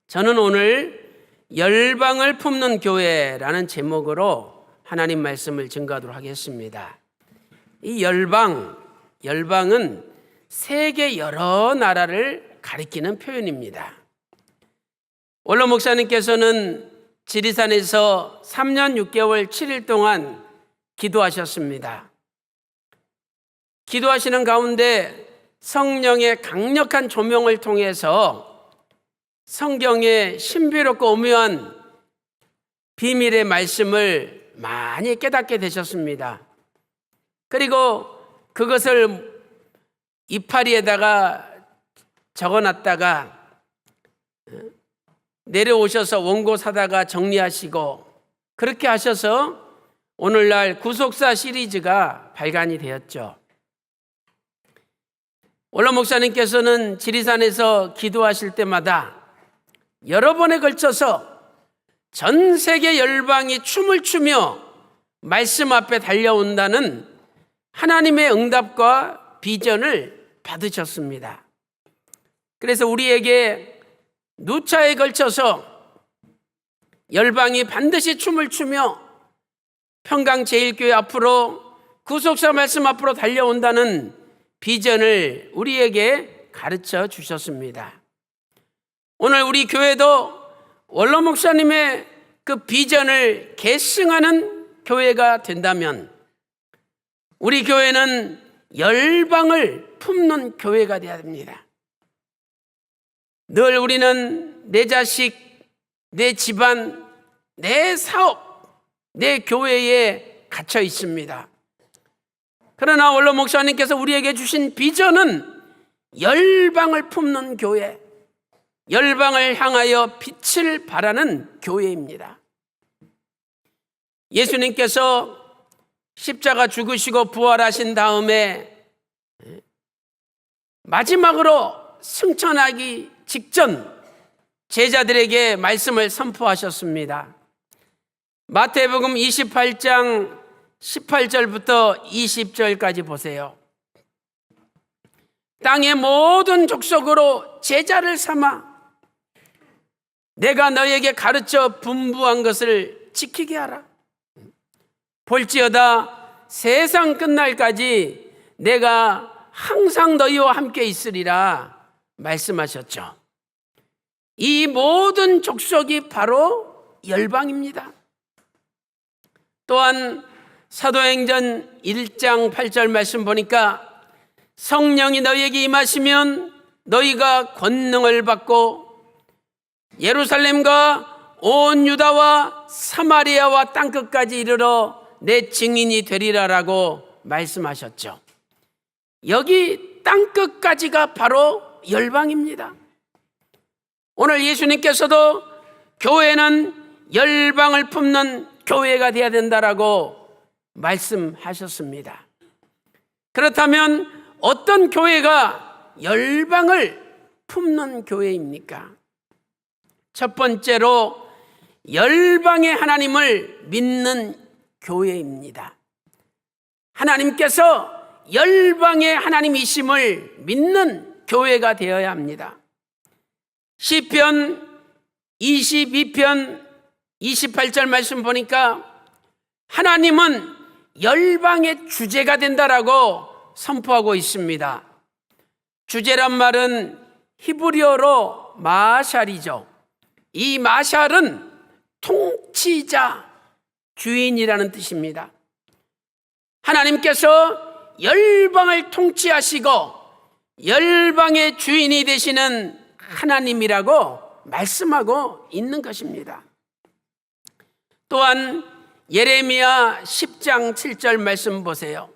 저는 오늘 열방을 품는 교회라는 제목으로 하나님 말씀을 증거하도록 하겠습니다. 이 열방은 세계 여러 나라를 가리키는 표현입니다. 원로 목사님께서는 지리산에서 3년 6개월 7일 동안 기도하셨습니다. 기도하시는 가운데 성령의 강력한 조명을 통해서 성경의 신비롭고 오묘한 비밀의 말씀을 많이 깨닫게 되셨습니다. 그리고 그것을 이파리에다가 적어놨다가 내려오셔서 원고 사다가 정리하시고 그렇게 하셔서 오늘날 구속사 시리즈가 발간이 되었죠. 원로 목사님께서는 지리산에서 기도하실 때마다 여러 번에 걸쳐서 전 세계 열방이 춤을 추며 말씀 앞에 달려온다는 하나님의 응답과 비전을 받으셨습니다. 그래서 우리에게 누차에 걸쳐서 열방이 반드시 춤을 추며 평강제일교회 앞으로 구속사 말씀 앞으로 달려온다는 비전을 우리에게 가르쳐 주셨습니다. 오늘 우리 교회도 원로 목사님의 그 비전을 계승하는 교회가 된다면 우리 교회는 열방을 품는 교회가 되어야 됩니다. 늘 우리는 내 자식, 내 집안, 내 사업, 내 교회에 갇혀 있습니다. 그러나 원로 목사님께서 우리에게 주신 비전은 열방을 품는 교회, 열방을 향하여 빛을 발하는 교회입니다. 예수님께서 십자가 죽으시고 부활하신 다음에 마지막으로 승천하기 직전 제자들에게 말씀을 선포하셨습니다. 마태복음 28장 18절부터 20절까지 보세요. 땅의 모든 족속으로 제자를 삼아 내가 너에게 가르쳐 분부한 것을 지키게 하라. 볼지어다 세상 끝날까지 내가 항상 너희와 함께 있으리라 말씀하셨죠. 이 모든 족속이 바로 열방입니다. 또한 사도행전 1장 8절 말씀 보니까 성령이 너희에게 임하시면 너희가 권능을 받고 예루살렘과 온 유다와 사마리아와 땅끝까지 이르러 내 증인이 되리라라고 말씀하셨죠. 여기 땅끝까지가 바로 열방입니다. 오늘 예수님께서도 교회는 열방을 품는 교회가 되어야 된다라고 말씀하셨습니다. 그렇다면 어떤 교회가 열방을 품는 교회입니까? 첫 번째로 열방의 하나님을 믿는 교회입니다. 하나님께서 열방의 하나님이심을 믿는 교회가 되어야 합니다. 시편 22편 28절 말씀 보니까 하나님은 열방의 주제가 된다라고 선포하고 있습니다. 주제란 말은 히브리어로 마샬이죠. 이 마샬은 통치자, 주인이라는 뜻입니다. 하나님께서 열방을 통치하시고 열방의 주인이 되시는 하나님이라고 말씀하고 있는 것입니다. 또한 예레미야 10장 7절 말씀 보세요.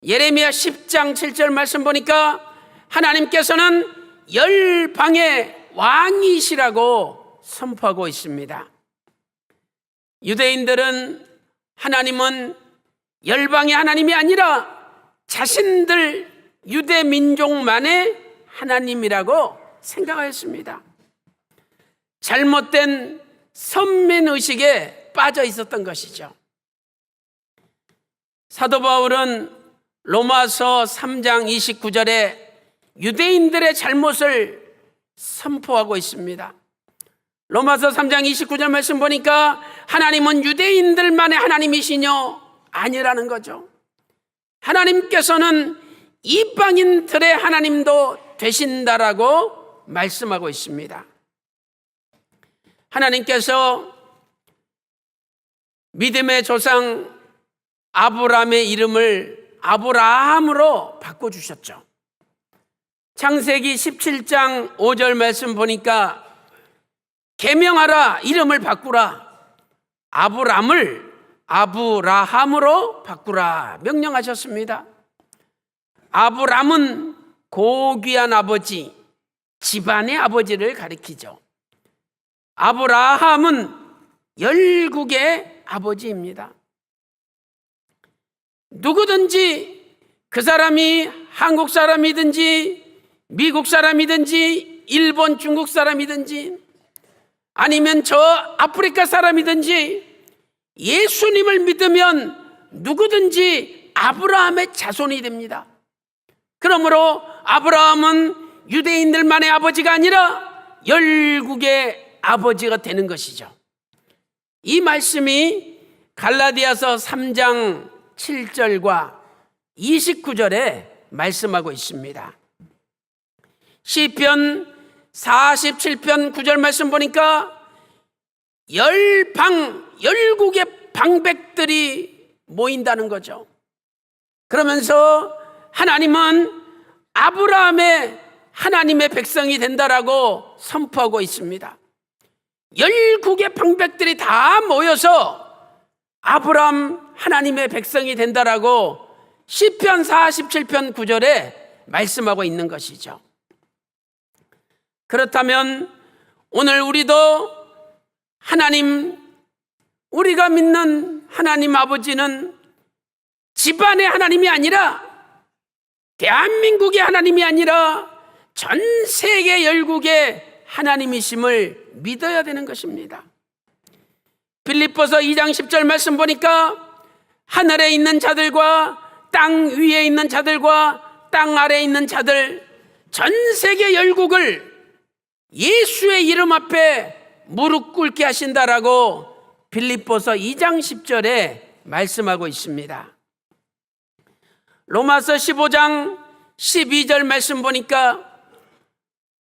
예레미야 10장 7절 말씀 보니까 하나님께서는 열방의 왕이시라고 선포하고 있습니다. 유대인들은 하나님은 열방의 하나님이 아니라 자신들 유대 민족만의 하나님이라고 생각하였습니다. 잘못된 선민의식에 빠져 있었던 것이죠. 사도 바울은 로마서 3장 29절에 유대인들의 잘못을 선포하고 있습니다. 로마서 3장 29절 말씀 보니까 하나님은 유대인들만의 하나님이시뇨? 아니라는 거죠. 하나님께서는 이방인들의 하나님도 되신다라고 말씀하고 있습니다. 하나님께서 믿음의 조상 아브라함의 이름을 아브라함으로 바꿔주셨죠. 창세기 17장 5절 말씀 보니까 계명하라, 이름을 바꾸라, 아브람을 아브라함으로 바꾸라 명령하셨습니다. 아브람은 고귀한 아버지, 집안의 아버지를 가리키죠. 아브라함은 열국의 아버지입니다. 누구든지 그 사람이 한국 사람이든지 미국 사람이든지 일본, 중국 사람이든지 아니면 저 아프리카 사람이든지 예수님을 믿으면 누구든지 아브라함의 자손이 됩니다. 그러므로 아브라함은 유대인들만의 아버지가 아니라 열국의 아버지가 되는 것이죠. 이 말씀이 갈라디아서 3장 7절과 29절에 말씀하고 있습니다. 시편 47편 9절 말씀 보니까 열국의 방백들이 모인다는 거죠. 그러면서 하나님은 아브라함의 하나님의 백성이 된다라고 선포하고 있습니다. 열국의 방백들이 다 모여서 아브라함 하나님의 백성이 된다라고 시편 47편 9절에 말씀하고 있는 것이죠. 그렇다면 오늘 우리도 하나님, 우리가 믿는 하나님 아버지는 집안의 하나님이 아니라, 대한민국의 하나님이 아니라 전 세계 열국의 하나님이심을 믿어야 되는 것입니다. 빌립보서 2장 10절 말씀 보니까 하늘에 있는 자들과 땅 위에 있는 자들과 땅 아래에 있는 자들, 전 세계 열국을 예수의 이름 앞에 무릎 꿇게 하신다라고 빌립보서 2장 10절에 말씀하고 있습니다. 로마서 15장 12절 말씀 보니까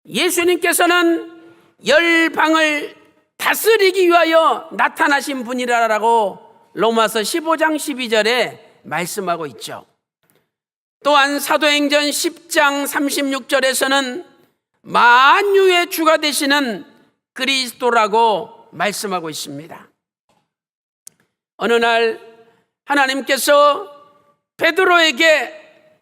예수님께서는 열방을 다스리기 위하여 나타나신 분이라고 로마서 15장 12절에 말씀하고 있죠. 또한 사도행전 10장 36절에서는 만유의 주가 되시는 그리스도라고 말씀하고 있습니다. 어느 날 하나님께서 베드로에게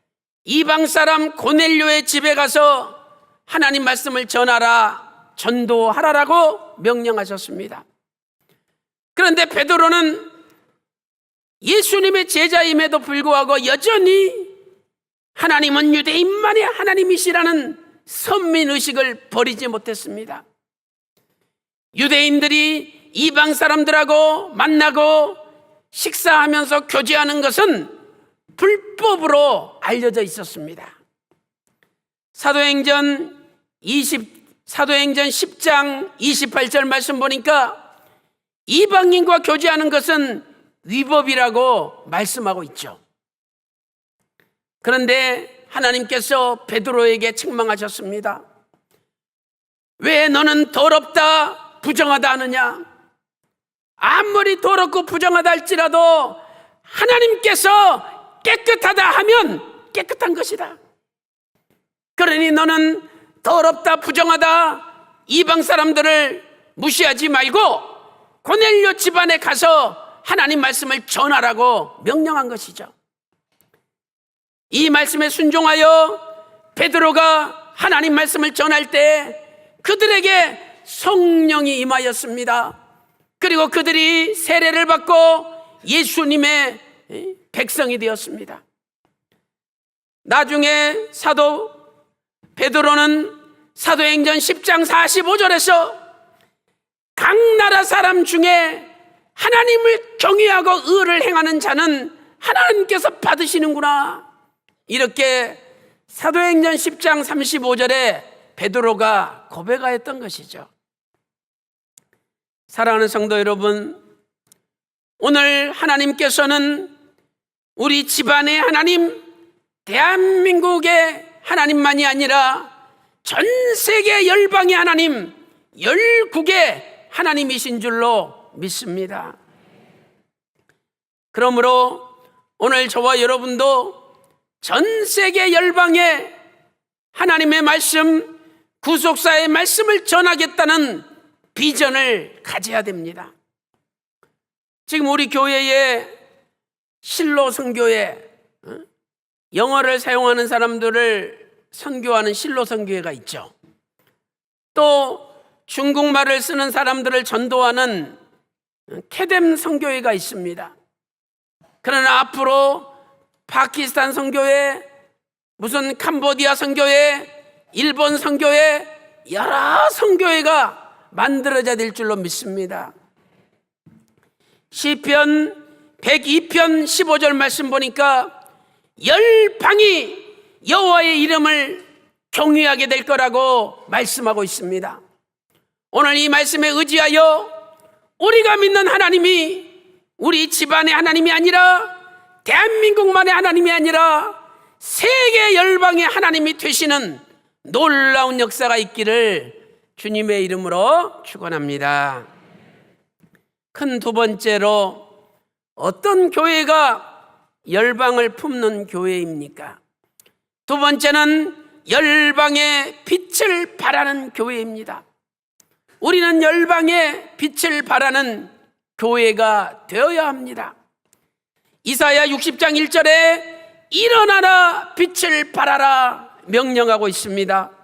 이방 사람 고넬료의 집에 가서 하나님 말씀을 전하라, 전도하라라고 명령하셨습니다. 그런데 베드로는 예수님의 제자임에도 불구하고 여전히 하나님은 유대인만의 하나님이시라는 선민의식을 버리지 못했습니다. 유대인들이 이방 사람들하고 만나고 식사하면서 교제하는 것은 불법으로 알려져 있었습니다. 사도행전 10장 28절 말씀 보니까 이방인과 교제하는 것은 위법이라고 말씀하고 있죠. 그런데 하나님께서 베드로에게 책망하셨습니다. 왜 너는 더럽다, 부정하다 하느냐? 아무리 더럽고 부정하다 할지라도 하나님께서 깨끗하다 하면 깨끗한 것이다. 그러니 너는 더럽다, 부정하다 이방 사람들을 무시하지 말고 고넬료 집안에 가서 하나님 말씀을 전하라고 명령한 것이죠. 이 말씀에 순종하여 베드로가 하나님 말씀을 전할 때 그들에게 성령이 임하였습니다. 그리고 그들이 세례를 받고 예수님의 백성이 되었습니다. 나중에 사도 베드로는 사도행전 10장 45절에서 각 나라 사람 중에 하나님을 경외하고 의를 행하는 자는 하나님께서 받으시는구나, 이렇게 사도행전 10장 35절에 베드로가 고백하였던 것이죠. 사랑하는 성도 여러분, 오늘 하나님께서는 우리 집안의 하나님, 대한민국의 하나님만이 아니라 전 세계 열방의 하나님, 열국의 하나님이신 줄로 믿습니다. 그러므로 오늘 저와 여러분도 전 세계 열방의 하나님의 말씀, 구속사의 말씀을 전하겠다는 비전을 가져야 됩니다. 지금 우리 교회에 실로 선교회, 영어를 사용하는 사람들을 선교하는 실로 선교회가 있죠. 또 중국말을 쓰는 사람들을 전도하는 캐뎀 선교회가 있습니다. 그러나 앞으로 파키스탄 선교회, 무슨 캄보디아 선교회, 일본 선교회, 여러 선교회가 만들어져야 될 줄로 믿습니다. 시편 102편 15절 말씀 보니까 열방이 여호와의 이름을 경외하게 될 거라고 말씀하고 있습니다. 오늘 이 말씀에 의지하여 우리가 믿는 하나님이 우리 집안의 하나님이 아니라 대한민국만의 하나님이 아니라 세계 열방의 하나님이 되시는 놀라운 역사가 있기를 주님의 이름으로 축원합니다. 큰 두 번째로, 어떤 교회가 열방을 품는 교회입니까? 두 번째는 열방의 빛을 발하는 교회입니다. 우리는 열방의 빛을 발하는 교회가 되어야 합니다. 이사야 60장 1절에 일어나라 빛을 발하라 명령하고 있습니다.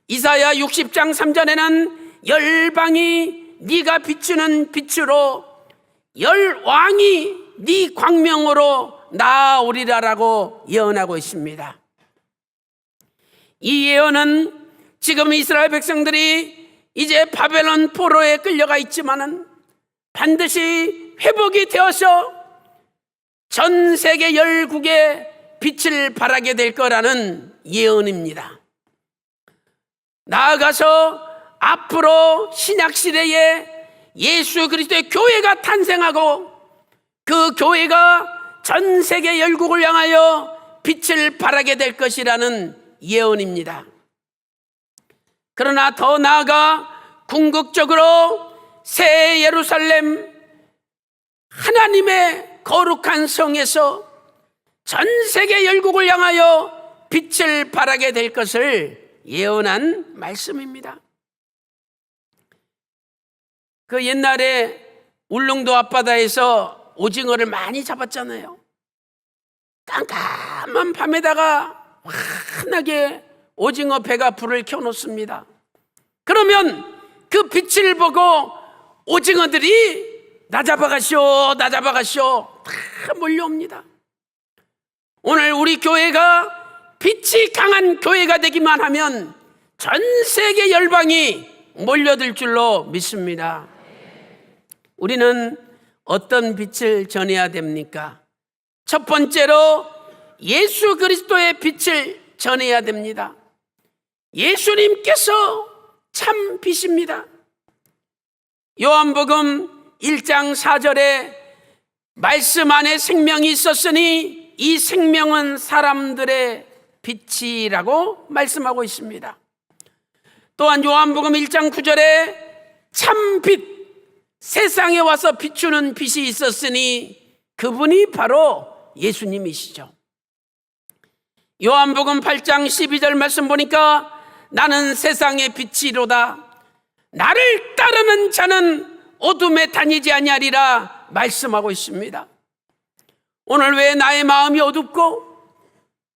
이사야 60장 3절에는 열방이 네가 비추는 빛으로 열왕이 네 광명으로 나아오리라라고 예언하고 있습니다. 이 예언은 지금 이스라엘 백성들이 이제 바벨론 포로에 끌려가 있지만은 반드시 회복이 되어서 전 세계 열국의 빛을 발하게 될 거라는 예언입니다. 나아가서 앞으로 신약 시대에 예수 그리스도의 교회가 탄생하고 그 교회가 전 세계 열국을 향하여 빛을 발하게 될 것이라는 예언입니다. 그러나 더 나아가 궁극적으로 새 예루살렘, 하나님의 거룩한 성에서 전 세계 열국을 향하여 빛을 발하게 될 것을 예언한 말씀입니다. 그 옛날에 울릉도 앞바다에서 오징어를 많이 잡았잖아요. 깜깜한 밤에다가 환하게 오징어 배가 불을 켜놓습니다. 그러면 그 빛을 보고 오징어들이 나 잡아가시오, 나 잡아가시오 다 몰려옵니다. 오늘 우리 교회가 빛이 강한 교회가 되기만 하면 전 세계 열방이 몰려들 줄로 믿습니다. 우리는 어떤 빛을 전해야 됩니까? 첫 번째로 예수 그리스도의 빛을 전해야 됩니다. 예수님께서 참 빛입니다. 요한복음 1장 4절에 말씀 안에 생명이 있었으니 이 생명은 사람들의 빛이라고 말씀하고 있습니다. 또한 요한복음 1장 9절에 참 빛, 세상에 와서 비추는 빛이 있었으니 그분이 바로 예수님이시죠. 요한복음 8장 12절 말씀 보니까 나는 세상의 빛이로다. 나를 따르는 자는 어둠에 다니지 아니하리라 말씀하고 있습니다. 오늘 왜 나의 마음이 어둡고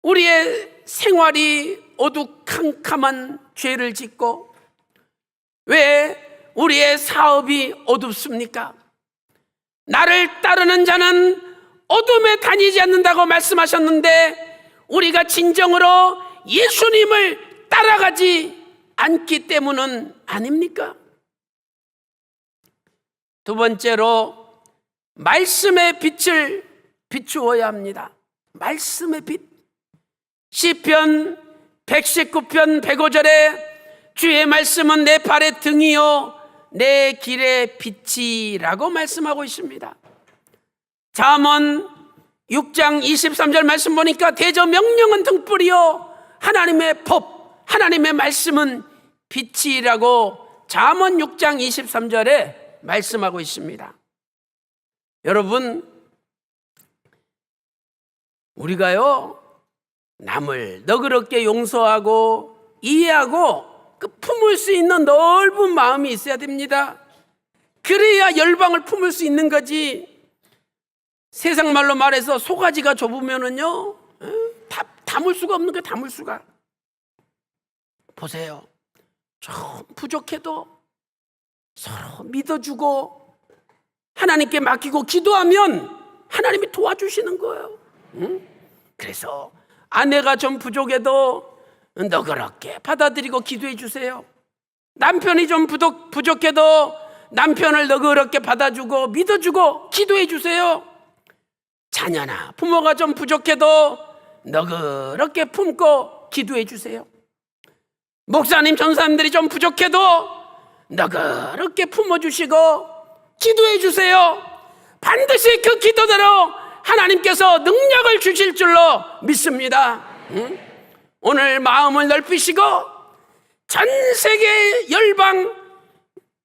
우리의 생활이 어두컴컴한 죄를 짓고 왜 우리의 사업이 어둡습니까? 나를 따르는 자는 어둠에 다니지 않는다고 말씀하셨는데 우리가 진정으로 예수님을 따라가지 않기 때문은 아닙니까? 두 번째로 말씀의 빛을 비추어야 합니다. 말씀의 빛. 시편 119편 105절에 주의 말씀은 내 발의 등이요 내 길의 빛이라고 말씀하고 있습니다. 잠언 6장 23절 말씀 보니까 대저 명령은 등불이요 하나님의 법, 하나님의 말씀은 빛이라고 잠언 6장 23절에 말씀하고 있습니다. 여러분, 우리가요 남을 너그럽게 용서하고 이해하고 그 품을 수 있는 넓은 마음이 있어야 됩니다. 그래야 열방을 품을 수 있는 거지. 세상 말로 말해서 소가지가 좁으면은요 담을 수가 없는 거예요. 담을 수가. 보세요, 좀 부족해도 서로 믿어주고 하나님께 맡기고 기도하면 하나님이 도와주시는 거예요. 그래서 아내가 좀 부족해도 너그럽게 받아들이고 기도해 주세요. 남편이 좀 부족해도 남편을 너그럽게 받아주고 믿어주고 기도해 주세요. 자녀나 부모가 좀 부족해도 너그럽게 품고 기도해 주세요. 목사님, 전사님들이 좀 부족해도 너그럽게 품어주시고 기도해 주세요. 반드시 그 기도대로 하나님께서 능력을 주실 줄로 믿습니다. 오늘 마음을 넓히시고 전 세계 열방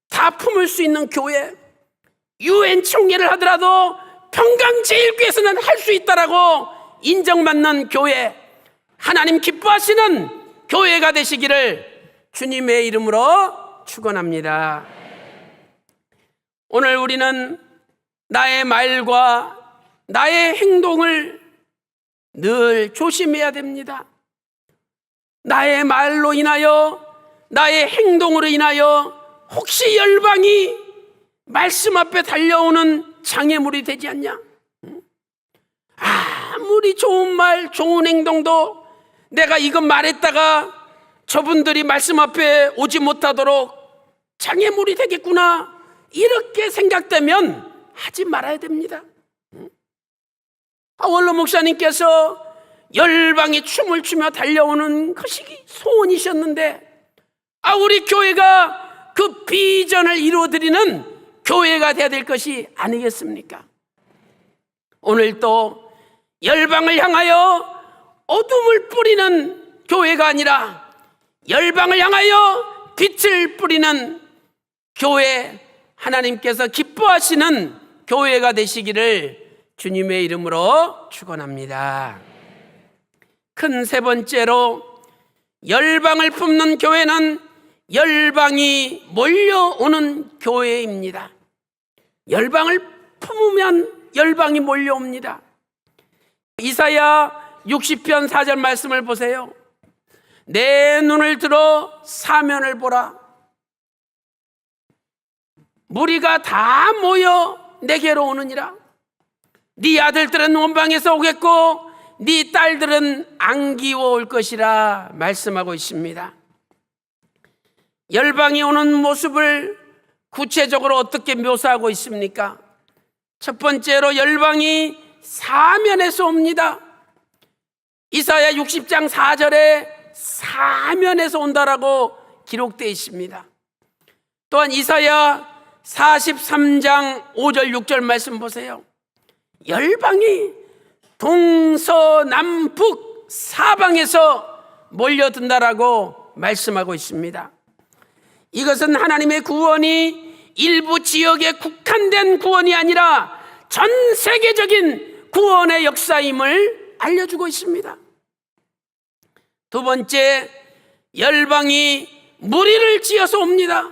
다 품을 수 있는 교회, UN 총회를 하더라도 평강제일교회에서는 할 수 있다라고 인정받는 교회, 하나님 기뻐하시는 교회가 되시기를 주님의 이름으로 축원합니다. 오늘 우리는 나의 말과 나의 행동을 늘 조심해야 됩니다. 나의 말로 인하여, 나의 행동으로 인하여 혹시 열방이 말씀 앞에 달려오는 장애물이 되지 않냐? 아무리 좋은 말, 좋은 행동도 내가 이것 말했다가 저분들이 말씀 앞에 오지 못하도록 장애물이 되겠구나, 이렇게 생각되면 하지 말아야 됩니다. 원로 목사님께서 열방이 춤을 추며 달려오는 것이 소원이셨는데, 우리 교회가 그 비전을 이루어드리는 교회가 되어야 될 것이 아니겠습니까? 오늘 또 열방을 향하여 어둠을 뿌리는 교회가 아니라 열방을 향하여 빛을 뿌리는 교회, 하나님께서 기뻐하시는 교회가 되시기를 주님의 이름으로 축원합니다. 큰 세 번째로, 열방을 품는 교회는 열방이 몰려오는 교회입니다. 열방을 품으면 열방이 몰려옵니다. 이사야 60편 4절 말씀을 보세요. 내 눈을 들어 사면을 보라. 무리가 다 모여 내게로 오느니라. 네 아들들은 원방에서 오겠고 네 딸들은 안기워 올 것이라 말씀하고 있습니다. 열방이 오는 모습을 구체적으로 어떻게 묘사하고 있습니까? 첫 번째로 열방이 사면에서 옵니다. 이사야 60장 4절에 사면에서 온다라고 기록되어 있습니다. 또한 이사야 43장 5절 6절 말씀 보세요. 열방이 동서남북 사방에서 몰려든다라고 말씀하고 있습니다. 이것은 하나님의 구원이 일부 지역에 국한된 구원이 아니라 전 세계적인 구원의 역사임을 알려주고 있습니다. 두 번째, 열방이 무리를 지어서 옵니다.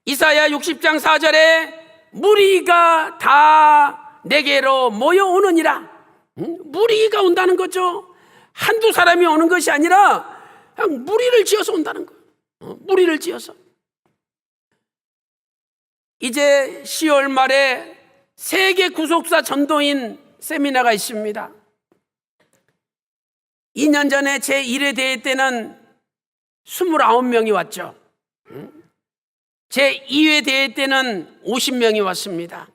이사야 60장 4절에 무리가 다 내게로 모여오느니라. 무리가 온다는 거죠. 한두 사람이 오는 것이 아니라 그냥 무리를 지어서 온다는 거예요. 무리를 지어서. 이제 10월 말에 세계 구속사 전도인 세미나가 있습니다. 2년 전에 제 1회 대회 때는 29명이 왔죠. 제 2회 대회 때는 50명이 왔습니다.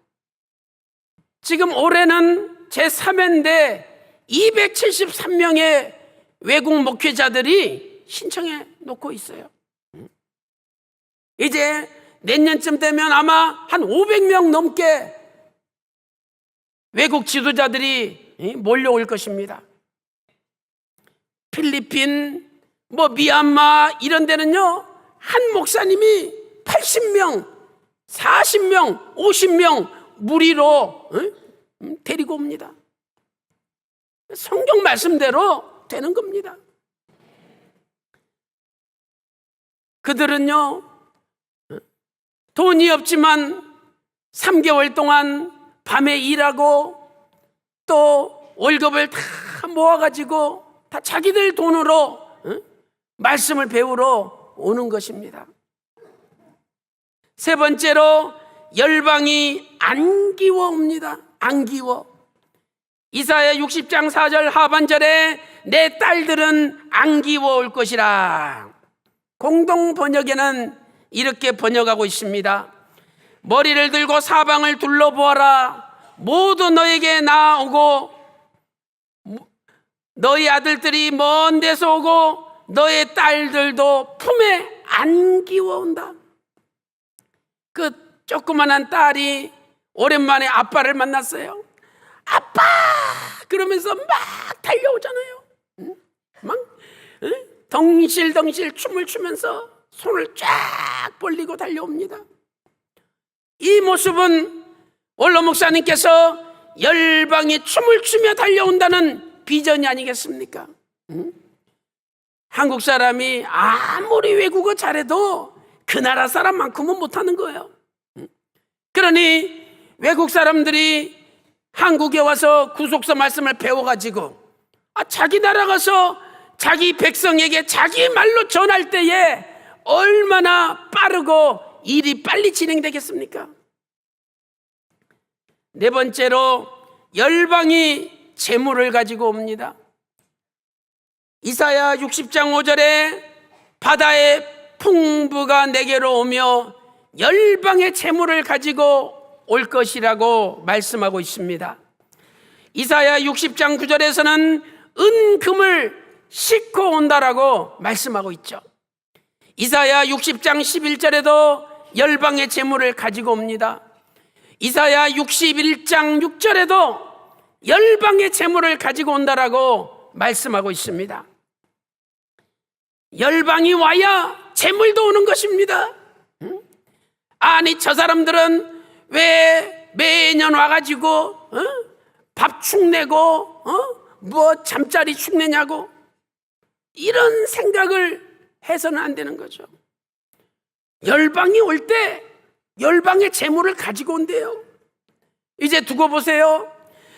지금 올해는 제 3회인데 273명의 외국 목회자들이 신청해 놓고 있어요. 이제 내년쯤 되면 아마 한 500명 넘게 외국 지도자들이 몰려올 것입니다. 필리핀, 미얀마 이런 데는요, 한 목사님이 80명, 40명, 50명 무리로 데리고 옵니다. 성경 말씀대로 되는 겁니다. 그들은요, 돈이 없지만 3개월 동안 밤에 일하고 또 월급을 다 모아가지고 다 자기들 돈으로 말씀을 배우러 오는 것입니다. 세 번째로 열방이 안기워 옵니다. 안기워. 이사야 60장 4절 하반절에 내 딸들은 안기워 올 것이라. 공동 번역에는 이렇게 번역하고 있습니다. 머리를 들고 사방을 둘러보아라. 모두 너에게 나아오고 너희 아들들이 먼 데서 오고 너의 딸들도 품에 안기워 온다. 그 조그만한 딸이 오랜만에 아빠를 만났어요. 아빠! 그러면서 막 달려오잖아요. 막 덩실덩실 춤을 추면서 손을 쫙 벌리고 달려옵니다. 이 모습은 원로 목사님께서 열방이 춤을 추며 달려온다는 비전이 아니겠습니까? 한국 사람이 아무리 외국어 잘해도 그 나라 사람만큼은 못하는 거예요. 그러니 외국 사람들이 한국에 와서 구속서 말씀을 배워가지고 자기 나라 가서 자기 백성에게 자기 말로 전할 때에 얼마나 빠르고 일이 빨리 진행되겠습니까? 네 번째로 열방이 재물을 가지고 옵니다. 이사야 60장 5절에 바다의 풍부가 내게로 오며 열방의 재물을 가지고 올 것이라고 말씀하고 있습니다. 이사야 60장 9절에서는 은금을 싣고 온다라고 말씀하고 있죠. 이사야 60장 11절에도 열방의 재물을 가지고 옵니다. 이사야 61장 6절에도 열방의 재물을 가지고 온다라고 말씀하고 있습니다. 열방이 와야 재물도 오는 것입니다. 아니 저 사람들은 왜 매년 와가지고 밥 축내고 잠자리 축내냐고 이런 생각을 해서는 안 되는 거죠. 열방이 올 때 열방의 재물을 가지고 온대요. 이제 두고 보세요.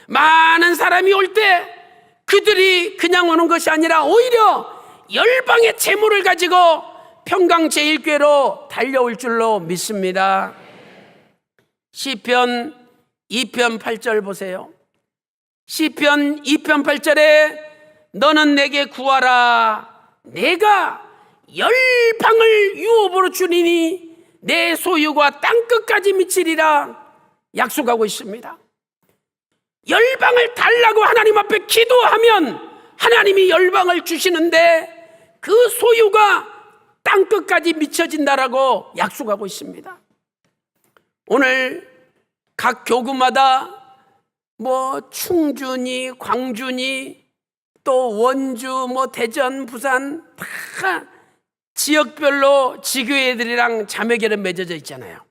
많은 사람이 올 때 그들이 그냥 오는 것이 아니라 오히려 열방의 재물을 가지고 평강제일교회로 달려올 줄로 믿습니다. 시편 2편 8절 보세요. 시편 2편 8절에 너는 내게 구하라. 내가 열방을 유업으로 주리니 내 소유가 땅끝까지 미치리라 약속하고 있습니다. 열방을 달라고 하나님 앞에 기도하면 하나님이 열방을 주시는데 그 소유가 땅끝까지 미쳐진다라고 약속하고 있습니다. 오늘 각 교구마다 충주니 광주니 또 원주 대전 부산 다 지역별로 지교회들이랑 자매결은 맺어져 있잖아요.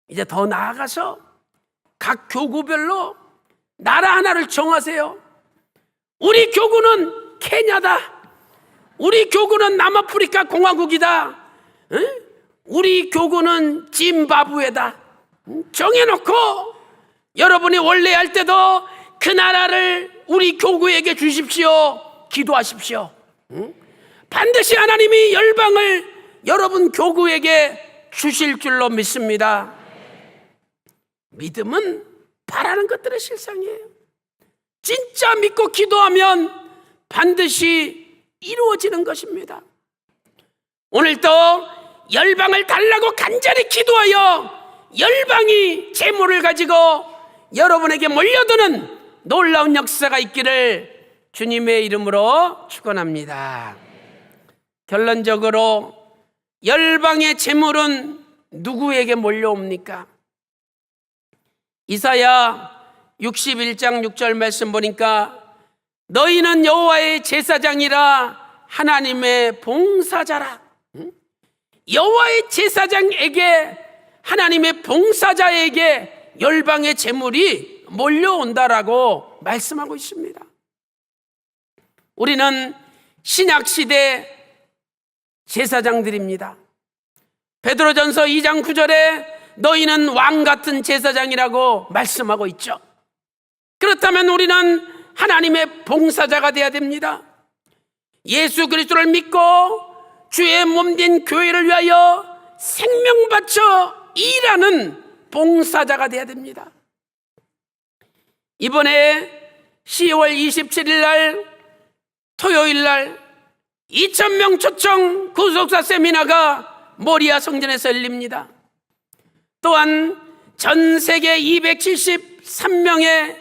이제 더 나아가서 각 교구별로 나라 하나를 정하세요. 우리 교구는 케냐다. 우리 교구는 남아프리카 공화국이다. 우리 교구는 짐바브웨다. 정해놓고 여러분이 원래 할 때도 그 나라를 우리 교구에게 주십시오. 기도하십시오. 반드시 하나님이 열방을 여러분 교구에게 주실 줄로 믿습니다. 믿음은 바라는 것들의 실상이에요. 진짜 믿고 기도하면 반드시 이루어지는 것입니다. 오늘도 열방을 달라고 간절히 기도하여 열방이 재물을 가지고 여러분에게 몰려드는 놀라운 역사가 있기를 주님의 이름으로 축원합니다. 결론적으로 열방의 재물은 누구에게 몰려옵니까? 이사야 61장 6절 말씀 보니까 너희는 여호와의 제사장이라 하나님의 봉사자라. 여호와의 제사장에게, 하나님의 봉사자에게 열방의 재물이 몰려온다라고 말씀하고 있습니다. 우리는 신약시대 제사장들입니다. 베드로전서 2장 9절에 너희는 왕같은 제사장이라고 말씀하고 있죠. 그렇다면 우리는 하나님의 봉사자가 되어야 됩니다. 예수 그리스도를 믿고 주의 몸된 교회를 위하여 생명 바쳐 일하는 봉사자가 되어야 됩니다. 이번에 10월 27일 날 토요일 날 2,000명 초청 구속사 세미나가 모리아 성전에서 열립니다. 또한 전 세계 273명의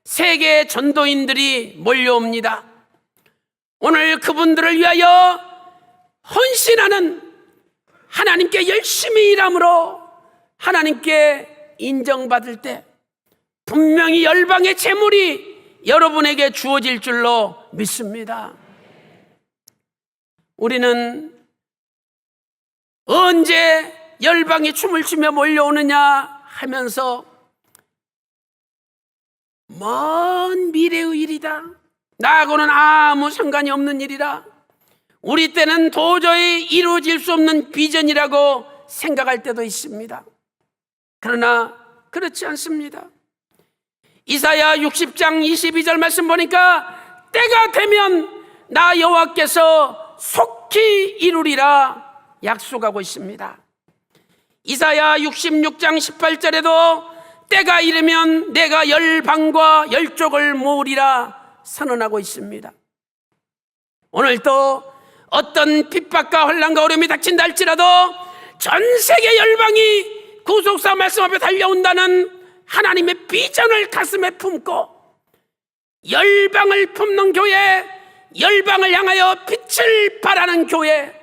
세계 전도인들이 몰려옵니다. 오늘 그분들을 위하여 헌신하는, 하나님께 열심히 일함으로 하나님께 인정받을 때 분명히 열방의 재물이 여러분에게 주어질 줄로 믿습니다. 우리는 언제 열방이 춤을 추며 몰려오느냐 하면서 먼 미래의 일이다, 나하고는 아무 상관이 없는 일이라, 우리 때는 도저히 이루어질 수 없는 비전이라고 생각할 때도 있습니다. 그러나 그렇지 않습니다. 이사야 60장 22절 말씀 보니까 때가 되면 나 여호와께서 속히 이루리라 약속하고 있습니다. 이사야 66장 18절에도 때가 이르면 내가 열방과 열족을 모으리라 선언하고 있습니다. 오늘도 어떤 핍박과 혼란과 어려움이 닥친다 할지라도 전 세계 열방이 구속사 말씀 앞에 달려온다는 하나님의 비전을 가슴에 품고 열방을 품는 교회, 열방을 향하여 빛을 발하는 교회,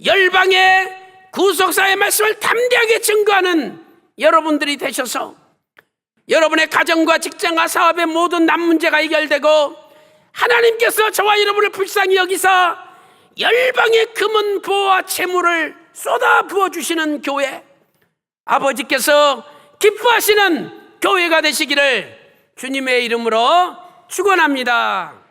열방의 구속사의 말씀을 담대하게 증거하는 여러분들이 되셔서 여러분의 가정과 직장과 사업의 모든 난 문제가 해결되고 하나님께서 저와 여러분을 불쌍히 여기사 열방의 금은 보화 재물을 쏟아 부어주시는 교회, 아버지께서 기뻐하시는 교회가 되시기를 주님의 이름으로 축원합니다.